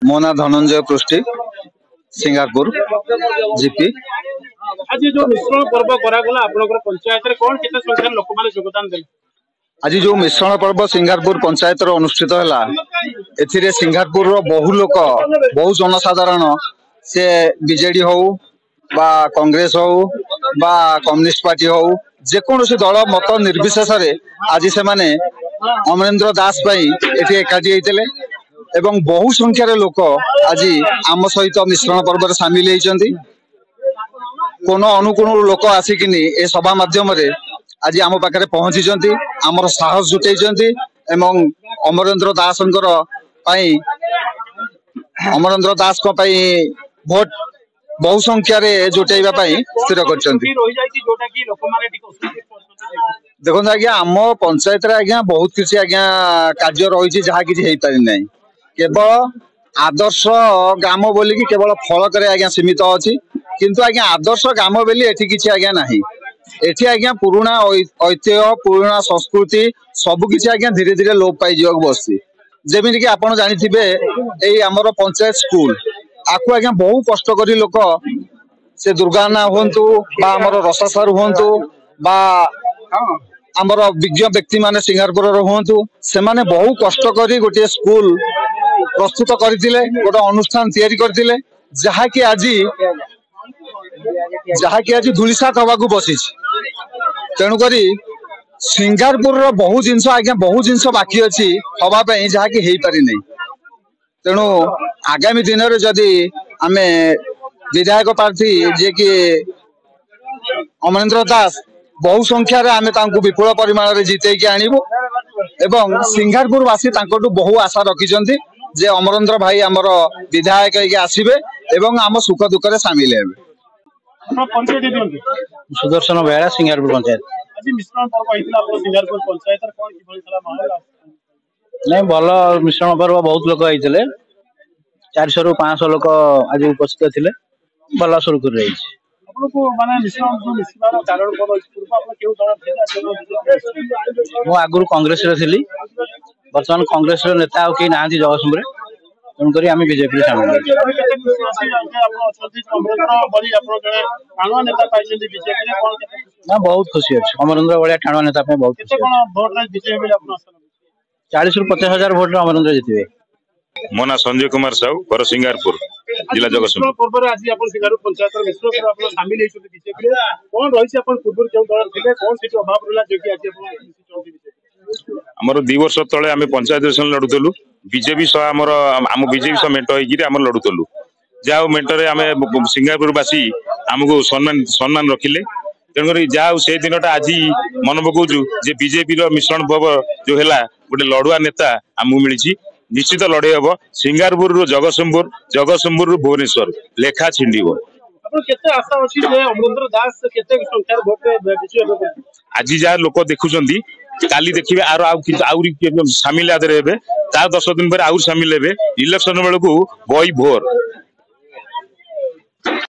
मो ना धनंजय पृष्टि सिंगापुर जीपी। आज जो मिश्रण पर्व करागला आपनकर पंचायत रे कोन केते संख्या लोक माने योगदान देले? आज जो मिश्रण पर्व सिंगापुर पंचायत अनुष्ठित है एथिरे सिंगापुर बहु लोक बहु जनसाधारण से बीजेडी हो बा कांग्रेस हो बा कम्युनिस्ट पार्टी हो जेकोसी दल मत निर्विशेष आज से माने अमरेंद्र दास एठी एकाठी होते एवं बहु संख्यार लोक आज आम सहित मिश्रण पर्व सामिल होती कोन अनुकोण लोक आसिकिनी ए सभा माध्यम आज आम पाखे पहुंची आमर साहस जुटाई अमरेंद्र दास अमरेंद्र दास भोट बहु संख्यार जुटाइबा स्थिर कर देखो आज्ञा आम पंचायत आज्ञा बहुत किसी आज्ञा कार्य रही जहाँ कि पारि ना केवल आदर्श ग्राम बोलिकी केवल फलक आज्ञा सीमित अच्छी किंतु आज्ञा आदर्श ग्राम बोली एठी किछि आज्ञा नाही एठी आज्ञा पुराना ऐतिह्य पुराना संस्कृति सबकिछि आज्ञा धीरे धीरे लोप पाई जीवा बसछि जेमिति कि आपण जानिथिबे एई हमर पंचायत स्कूल आकु आज्ञा बहु कष्ट करी लोक से दुर्गाना हुंतु बा हमर रसासार हुंतु बा हमर विज्ञ व्यक्ति माने सिंगापुर हुंतु से माने बहु कष्ट करी गोटे स्कूल प्रस्तुत करथिले गोटे अनुष्ठान तैयारी करथिले जहाँकि आज धूलिसात हवा को बसी तेणुक सिंगापुर बहु जिनस आज्ञा बहु जिनस बाकी अच्छी हवाई जहाँकि हो पारि नहीं तेणु आगामी दिन में जदि आम विधायक प्रार्थी जे कि अमरेंद्र दास बहु संख्यार आम विपुल परिमाण जितेकी आणबू एवं सिंगापुरवासी बहु आशा रखिंट जे अमरेंद्र भाई आमर विधायक आसबे एवं आम सुख दुख सामिल हेबे। सुदर्शन बेड़ा सिंगापुर पंचायत नहीं भल मिश्रण पर्व बहुत लोक होते 400 ରୁ 500 लोक आज उपस्थित थे भल सुरखुर रही आगुरी कांग्रेस थी बर्तमान कांग्रेस नेता कहीं ना जगतसिंहपुर तेणुक आम बीजेपी सामिल ना बहुत खुशी अच्छे अमरेंद्र भाया टाणुआ नेता बहुत 40 ରୁ 50 हजार भोट अमरेंद्र जीतबे। मो ना संजय कुमार साहू घर सिंगापुर जिला जगतसिंहपुर आमर 2 वर्ष तले आम पंचायत इलेक्शन लड़ुलु बीजेपी सह आम बीजेपी सह मेट होकर लड़ुलु जहाँ मेटर आम सिंगापुरवासी आमको सम्मान रखिले तेणुक जहाँ से दिन आज मन पकाचु जे बीजेपी मिश्रण पर्व जो है गोटे लड़ुआ नेता आमको मिली निश्चित लड़े हम सिंगापुर जगतसिंहपुर भुवनेश्वर लेखा छिंडिब आज जहाँ लोक देखुं काली देखिए सामिल 10 दिन पर आउर सामिल हे इलेक्शन बेलू बई भोर